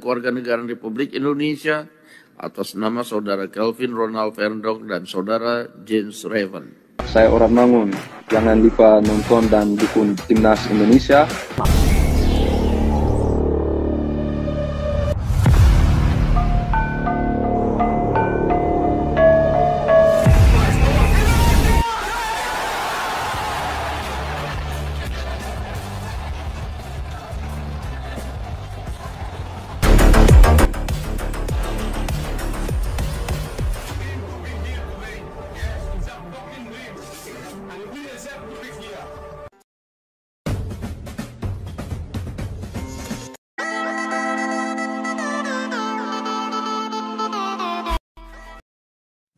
Kewarganegaraan Republik Indonesia atas nama Saudara Kelvin Ronald Verndok dan Saudara James Raven. Saya orang Mangun, jangan lupa nonton dan dukung Timnas Indonesia.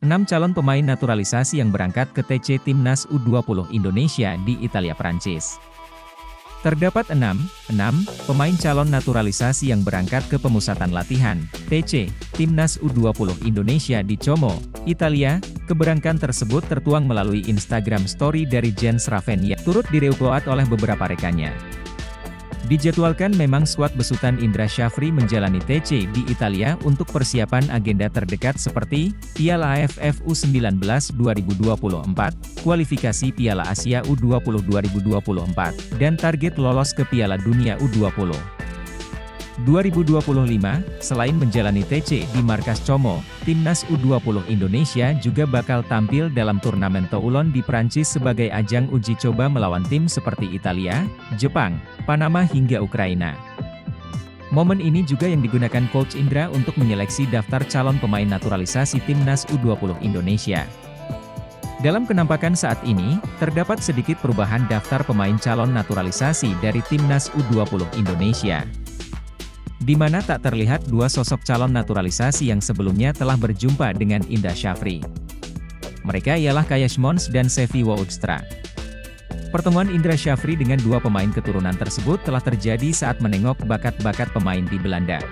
6 calon pemain naturalisasi yang berangkat ke TC Timnas U20 Indonesia di Italia Prancis. Terdapat 6 pemain calon naturalisasi yang berangkat ke pemusatan latihan TC Timnas U20 Indonesia di Como, Italia. Keberangkatan tersebut tertuang melalui Instagram Story dari Jens Raven yang turut diretweet oleh beberapa rekannya. Dijadwalkan memang skuad besutan Indra Syafri menjalani TC di Italia untuk persiapan agenda terdekat seperti Piala AFF U19 2024, kualifikasi Piala Asia U20 2024, dan target lolos ke Piala Dunia U20 2025. Selain menjalani TC di markas Como, Timnas U20 Indonesia juga bakal tampil dalam turnamen Toulon di Prancis sebagai ajang uji coba melawan tim seperti Italia, Jepang, Panama hingga Ukraina. Momen ini juga yang digunakan Coach Indra untuk menyeleksi daftar calon pemain naturalisasi Timnas U20 Indonesia. Dalam kenampakan saat ini, terdapat sedikit perubahan daftar pemain calon naturalisasi dari Timnas U20 Indonesia, di mana tak terlihat dua sosok calon naturalisasi yang sebelumnya telah berjumpa dengan Indra Syafri. Mereka ialah Kayash Mons dan Sevi Woudstra. Pertemuan Indra Syafri dengan dua pemain keturunan tersebut telah terjadi saat menengok bakat-bakat pemain di Belanda.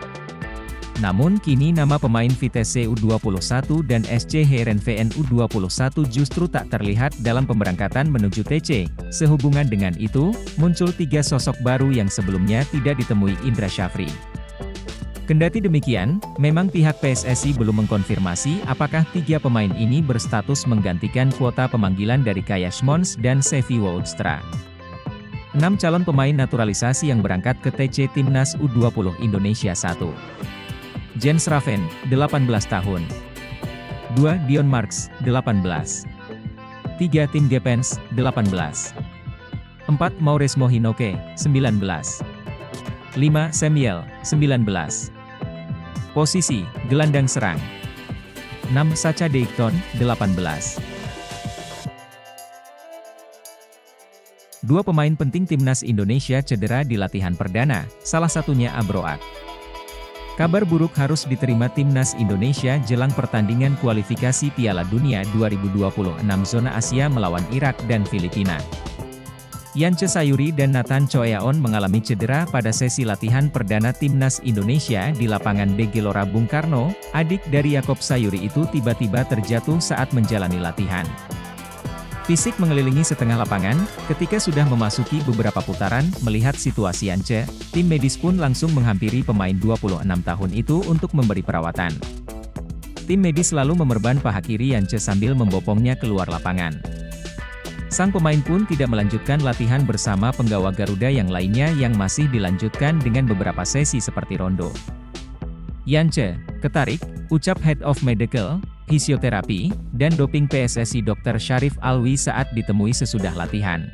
Namun kini nama pemain Vitesse U21 dan SC Heerenveen U21 justru tak terlihat dalam pemberangkatan menuju TC. Sehubungan dengan itu, muncul 3 sosok baru yang sebelumnya tidak ditemui Indra Syafri. Kendati demikian, memang pihak PSSI belum mengkonfirmasi apakah 3 pemain ini berstatus menggantikan kuota pemanggilan dari Kayash Mons dan Sevi Woudstra. 6 calon pemain naturalisasi yang berangkat ke TC Timnas U20 Indonesia. 1. Jens Raven, 18 tahun. 2. Dion Marks, 18. 3. Tim Gepens, 18. 4. Maurice Mohinoke, 19. 5. Samuel, 19. Posisi, gelandang serang. 6. Sacha Deikton, 18. 2 pemain penting Timnas Indonesia cedera di latihan perdana, salah satunya Abroat. Kabar buruk harus diterima Timnas Indonesia jelang pertandingan kualifikasi Piala Dunia 2026 zona Asia melawan Irak dan Filipina. Yance Sayuri dan Nathan Choeaon mengalami cedera pada sesi latihan perdana Timnas Indonesia di lapangan BG Gelora Bung Karno. Adik dari Yakob Sayuri itu tiba-tiba terjatuh saat menjalani latihan fisik mengelilingi setengah lapangan. Ketika sudah memasuki beberapa putaran, melihat situasi Yance, tim medis pun langsung menghampiri pemain 26 tahun itu untuk memberi perawatan. Tim medis lalu memerban paha kiri Yance sambil membopongnya keluar lapangan. Sang pemain pun tidak melanjutkan latihan bersama penggawa Garuda yang lainnya yang masih dilanjutkan dengan beberapa sesi seperti rondo. Yance, ketarik, ucap Head of Medical, Fisioterapi, dan Doping PSSI Dr. Syarif Alwi saat ditemui sesudah latihan.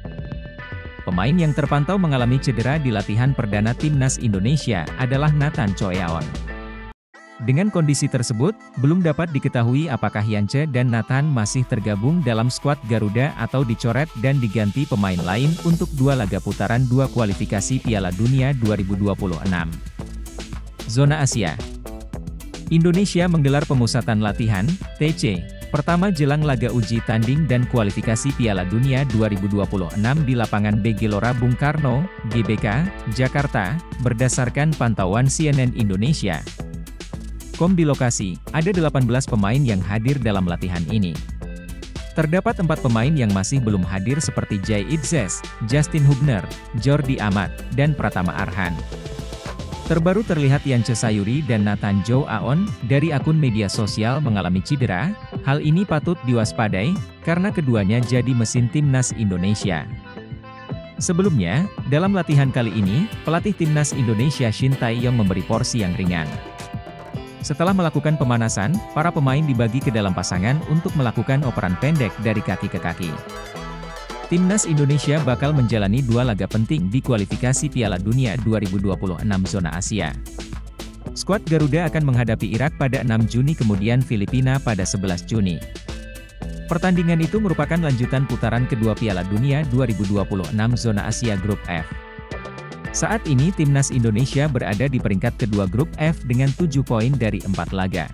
Pemain yang terpantau mengalami cedera di latihan perdana Timnas Indonesia adalah Nathan Choeaon. Dengan kondisi tersebut, belum dapat diketahui apakah Yance dan Nathan masih tergabung dalam skuad Garuda atau dicoret dan diganti pemain lain untuk 2 laga putaran 2 kualifikasi Piala Dunia 2026. Zona Asia. Indonesia menggelar pemusatan latihan, TC, pertama jelang laga uji tanding dan kualifikasi Piala Dunia 2026 di lapangan BG Gelora Bung Karno, GBK, Jakarta, berdasarkan pantauan CNN Indonesia. Di lokasi, ada 18 pemain yang hadir dalam latihan ini. Terdapat 4 pemain yang masih belum hadir seperti Jay Itzes, Justin Hubner, Jordi Amat, dan Pratama Arhan. Terbaru terlihat Yance Sayuri dan Nathan Joe Aon dari akun media sosial mengalami cedera. Hal ini patut diwaspadai, karena keduanya jadi mesin timnas Indonesia. Sebelumnya, dalam latihan kali ini, pelatih timnas Indonesia Shin Tae-yong memberi porsi yang ringan. Setelah melakukan pemanasan, para pemain dibagi ke dalam pasangan untuk melakukan operan pendek dari kaki ke kaki. Timnas Indonesia bakal menjalani 2 laga penting di kualifikasi Piala Dunia 2026 zona Asia. Skuad Garuda akan menghadapi Irak pada 6 Juni kemudian Filipina pada 11 Juni. Pertandingan itu merupakan lanjutan putaran kedua Piala Dunia 2026 zona Asia Grup F. Saat ini Timnas Indonesia berada di peringkat kedua Grup F dengan 7 poin dari 4 laga.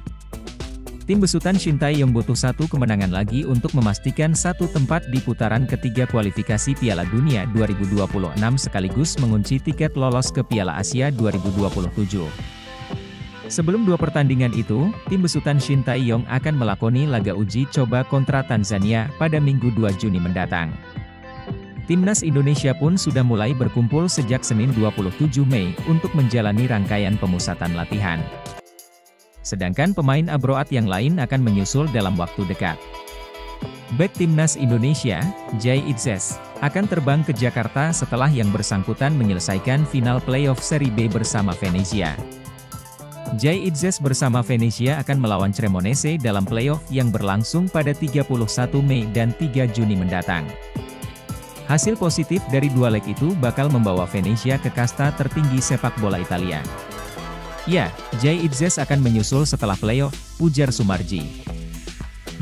Tim besutan Shin Tae-yong butuh 1 kemenangan lagi untuk memastikan 1 tempat di putaran ketiga kualifikasi Piala Dunia 2026 sekaligus mengunci tiket lolos ke Piala Asia 2027. Sebelum 2 pertandingan itu, tim besutan Shin Tae-yong akan melakoni laga uji coba kontra Tanzania pada Minggu 2 Juni mendatang. Timnas Indonesia pun sudah mulai berkumpul sejak Senin 27 Mei untuk menjalani rangkaian pemusatan latihan. Sedangkan pemain abroad yang lain akan menyusul dalam waktu dekat. Bek Timnas Indonesia, Jay Itzes, akan terbang ke Jakarta setelah yang bersangkutan menyelesaikan final playoff Seri B bersama Venezia. Jay Itzes bersama Venezia akan melawan Cremonese dalam playoff yang berlangsung pada 31 Mei dan 3 Juni mendatang. Hasil positif dari 2 leg itu bakal membawa Venezia ke kasta tertinggi sepak bola Italia. Ya, Jay Itzes akan menyusul setelah playoff, ujar Sumarji.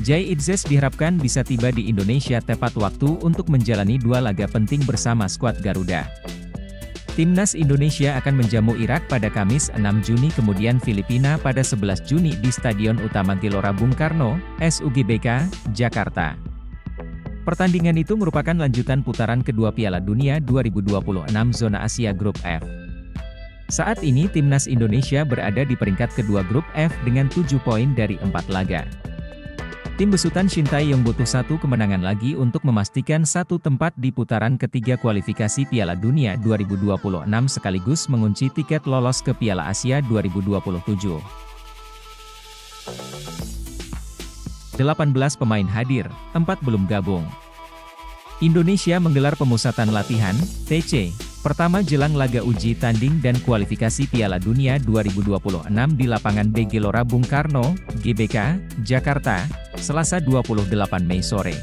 Jay Itzes diharapkan bisa tiba di Indonesia tepat waktu untuk menjalani 2 laga penting bersama skuad Garuda. Timnas Indonesia akan menjamu Irak pada Kamis 6 Juni kemudian Filipina pada 11 Juni di Stadion Utama Gelora Bung Karno, SUGBK, Jakarta. Pertandingan itu merupakan lanjutan putaran kedua Piala Dunia 2026 zona Asia Grup F. Saat ini Timnas Indonesia berada di peringkat kedua Grup F dengan 7 poin dari 4 laga. Tim besutan Shin Tae-yong butuh 1 kemenangan lagi untuk memastikan 1 tempat di putaran ketiga kualifikasi Piala Dunia 2026 sekaligus mengunci tiket lolos ke Piala Asia 2027. 18 pemain hadir, 4 belum gabung. Indonesia menggelar pemusatan latihan, TC, pertama jelang laga uji tanding dan kualifikasi Piala Dunia 2026 di lapangan B Gelora Bung Karno, GBK, Jakarta, Selasa 28 Mei sore.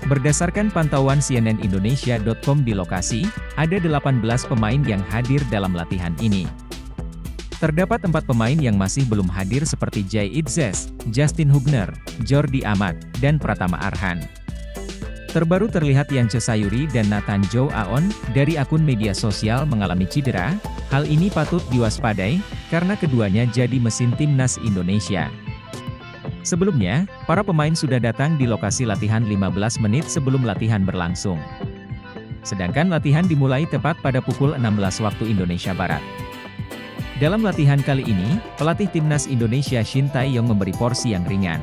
Berdasarkan pantauan cnnindonesia.com di lokasi, ada 18 pemain yang hadir dalam latihan ini. Terdapat 4 pemain yang masih belum hadir seperti Jay Itzes, Justin Hubner, Jordi Amat, dan Pratama Arhan. Terbaru terlihat Yance Sayuri dan Nathan Joe Aon dari akun media sosial mengalami cedera. Hal ini patut diwaspadai, karena keduanya jadi mesin timnas Indonesia. Sebelumnya, para pemain sudah datang di lokasi latihan 15 menit sebelum latihan berlangsung. Sedangkan latihan dimulai tepat pada pukul 16 waktu Indonesia Barat. Dalam latihan kali ini, pelatih timnas Indonesia Shin Tae-yong memberi porsi yang ringan.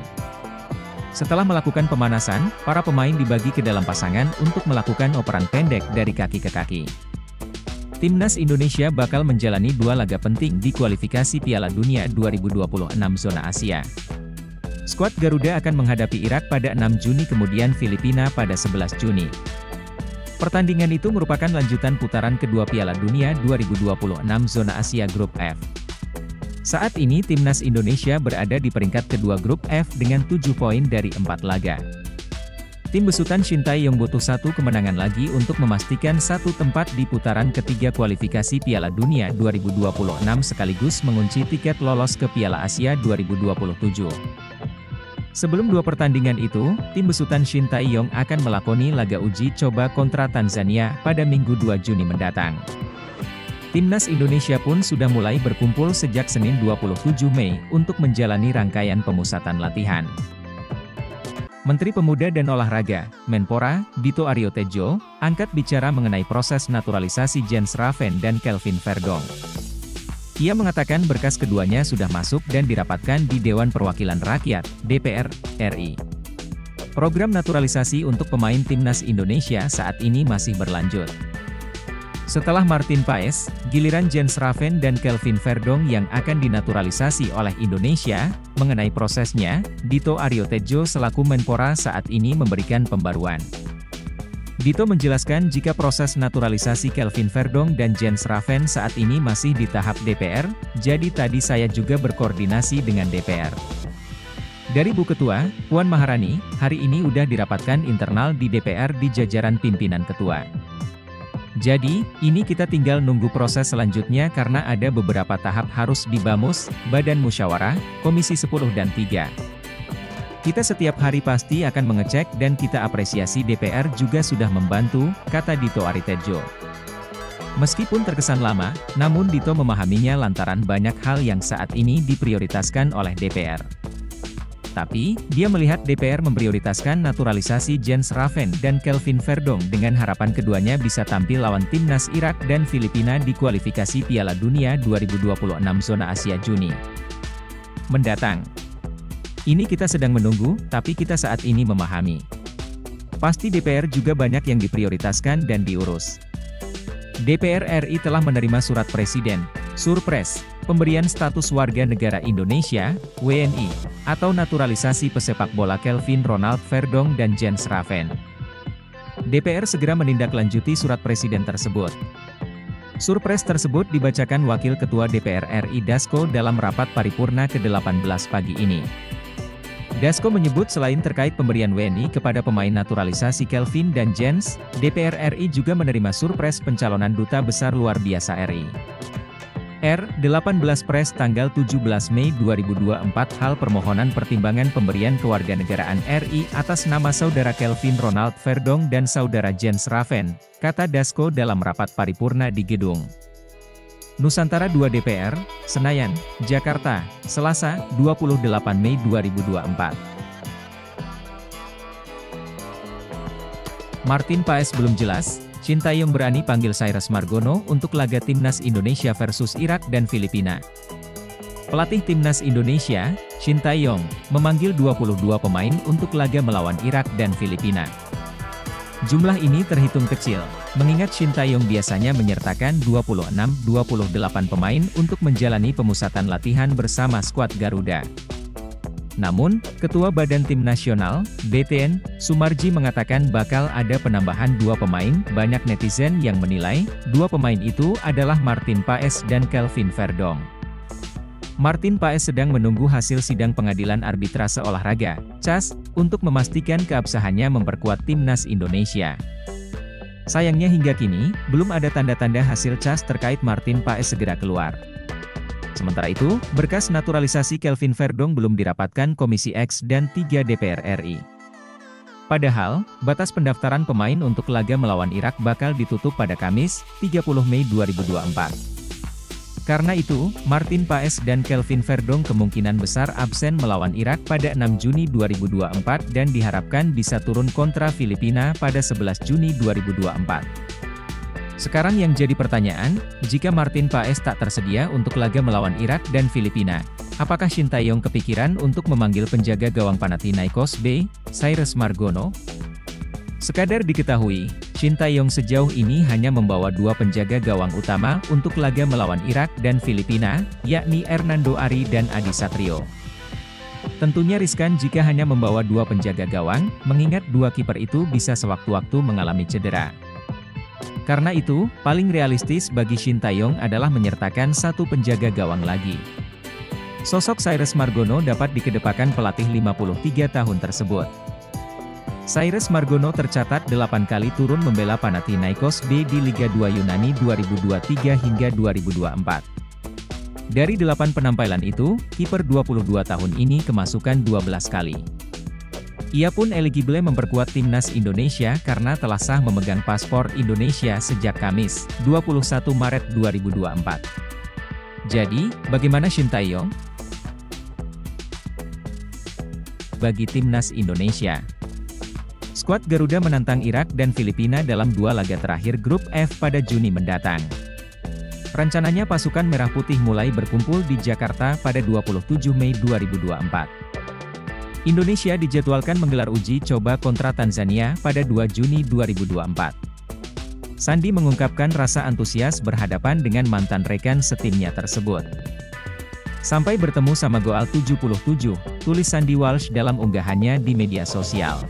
Setelah melakukan pemanasan, para pemain dibagi ke dalam pasangan untuk melakukan operan pendek dari kaki ke kaki. Timnas Indonesia bakal menjalani 2 laga penting di kualifikasi Piala Dunia 2026 zona Asia. Skuad Garuda akan menghadapi Irak pada 6 Juni kemudian Filipina pada 11 Juni. Pertandingan itu merupakan lanjutan putaran kedua Piala Dunia 2026 zona Asia Grup F. Saat ini Timnas Indonesia berada di peringkat kedua Grup F dengan 7 poin dari 4 laga. Tim besutan Shin Tae-yong butuh 1 kemenangan lagi untuk memastikan 1 tempat di putaran ketiga kualifikasi Piala Dunia 2026 sekaligus mengunci tiket lolos ke Piala Asia 2027. Sebelum 2 pertandingan itu, tim besutan Shin Tae-yong akan melakoni laga uji coba kontra Tanzania pada Minggu 2 Juni mendatang. Timnas Indonesia pun sudah mulai berkumpul sejak Senin 27 Mei untuk menjalani rangkaian pemusatan latihan. Menteri Pemuda dan Olahraga, Menpora, Dito Aryo Tejo, angkat bicara mengenai proses naturalisasi Jens Raven dan Kelvin Verdonk. Ia mengatakan berkas keduanya sudah masuk dan dirapatkan di Dewan Perwakilan Rakyat, DPR, RI. Program naturalisasi untuk pemain Timnas Indonesia saat ini masih berlanjut. Setelah Martin Paes, giliran Jens Raven dan Kelvin Verdonk yang akan dinaturalisasi oleh Indonesia. Mengenai prosesnya, Dito Aryo Tejo selaku Menpora saat ini memberikan pembaruan. Dito menjelaskan jika proses naturalisasi Kelvin Verdonk dan Jens Raven saat ini masih di tahap DPR, jadi tadi saya juga berkoordinasi dengan DPR. Dari Bu Ketua, Puan Maharani, hari ini udah dirapatkan internal di DPR di jajaran pimpinan ketua. Jadi, ini kita tinggal nunggu proses selanjutnya karena ada beberapa tahap harus di BAMUS, Badan Musyawarah, Komisi 10 dan 3. Kita setiap hari pasti akan mengecek dan kita apresiasi DPR juga sudah membantu, kata Dito Aryo Tejo. Meskipun terkesan lama, namun Dito memahaminya lantaran banyak hal yang saat ini diprioritaskan oleh DPR. Tapi, dia melihat DPR memprioritaskan naturalisasi Jens Raven dan Kelvin Verdonk dengan harapan keduanya bisa tampil lawan timnas Irak dan Filipina di kualifikasi Piala Dunia 2026 zona Asia Juni mendatang. Ini kita sedang menunggu, tapi kita saat ini memahami. Pasti DPR juga banyak yang diprioritaskan dan diurus. DPR RI telah menerima surat Presiden, Surpres, pemberian status warga negara Indonesia, WNI, atau naturalisasi pesepak bola Kelvin Ronald Verdonk dan Jens Raven. DPR segera menindaklanjuti surat Presiden tersebut. Surpres tersebut dibacakan Wakil Ketua DPR RI Dasko dalam rapat paripurna ke-18 pagi ini. Dasko menyebut selain terkait pemberian WNI kepada pemain naturalisasi Kelvin dan Jens, DPR RI juga menerima surpres pencalonan Duta Besar Luar Biasa RI. R18 Pres tanggal 17 Mei 2024 hal permohonan pertimbangan pemberian kewarganegaraan RI atas nama Saudara Kelvin Ronald Verdonk dan Saudara Jens Raven, kata Dasko dalam rapat paripurna di Gedung Nusantara 2 DPR, Senayan, Jakarta, Selasa, 28 Mei 2024. Martin Paes belum jelas, Shin Tae-yong berani panggil Cyrus Margono untuk laga Timnas Indonesia versus Irak dan Filipina. Pelatih Timnas Indonesia, Shin Tae-yong, memanggil 22 pemain untuk laga melawan Irak dan Filipina. Jumlah ini terhitung kecil, mengingat Shin Tae-yong biasanya menyertakan 26-28 pemain untuk menjalani pemusatan latihan bersama skuad Garuda. Namun, Ketua Badan Tim Nasional, BTN, Sumarji mengatakan bakal ada penambahan 2 pemain. Banyak netizen yang menilai, 2 pemain itu adalah Martin Paes dan Kelvin Verdonk. Martin Paes sedang menunggu hasil sidang pengadilan arbitrase olahraga, CAS, untuk memastikan keabsahannya memperkuat Timnas Indonesia. Sayangnya hingga kini, belum ada tanda-tanda hasil CAS terkait Martin Paes segera keluar. Sementara itu, berkas naturalisasi Kelvin Verdonk belum dirapatkan Komisi X dan 3 DPR RI. Padahal, batas pendaftaran pemain untuk laga melawan Irak bakal ditutup pada Kamis, 30 Mei 2024. Karena itu, Martin Paes dan Kelvin Verdonk kemungkinan besar absen melawan Irak pada 6 Juni 2024 dan diharapkan bisa turun kontra Filipina pada 11 Juni 2024. Sekarang yang jadi pertanyaan, jika Martin Paes tak tersedia untuk laga melawan Irak dan Filipina, apakah Shin Tae-yong kepikiran untuk memanggil penjaga gawang Panathinaikos B, Cyrus Margono? Sekadar diketahui, Shin Tae-yong sejauh ini hanya membawa 2 penjaga gawang utama untuk laga melawan Irak dan Filipina, yakni Hernando Ari dan Adi Satrio. Tentunya riskan jika hanya membawa 2 penjaga gawang, mengingat 2 kiper itu bisa sewaktu-waktu mengalami cedera. Karena itu, paling realistis bagi Shin Tae-yong adalah menyertakan 1 penjaga gawang lagi. Sosok Cyrus Margono dapat dikedepakan pelatih 53 tahun tersebut. Cyrus Margono tercatat 8 kali turun membela Panathinaikos B di Liga 2 Yunani 2023 hingga 2024. Dari 8 penampilan itu, kiper 22 tahun ini kemasukan 12 kali. Ia pun eligible memperkuat Timnas Indonesia karena telah sah memegang paspor Indonesia sejak Kamis, 21 Maret 2024. Jadi, bagaimana Shin Tae-yong? Bagi Timnas Indonesia, skuad Garuda menantang Irak dan Filipina dalam 2 laga terakhir grup F pada Juni mendatang. Rencananya pasukan Merah Putih mulai berkumpul di Jakarta pada 27 Mei 2024. Indonesia dijadwalkan menggelar uji coba kontra Tanzania pada 2 Juni 2024. Sandi mengungkapkan rasa antusias berhadapan dengan mantan rekan setimnya tersebut. "Sampai bertemu sama Goal 77, tulis Sandi Walsh dalam unggahannya di media sosial.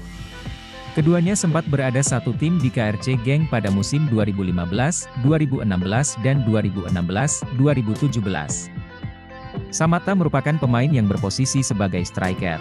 Keduanya sempat berada satu tim di KRC Genk pada musim 2015, 2016 dan 2016-2017. Samatta merupakan pemain yang berposisi sebagai striker.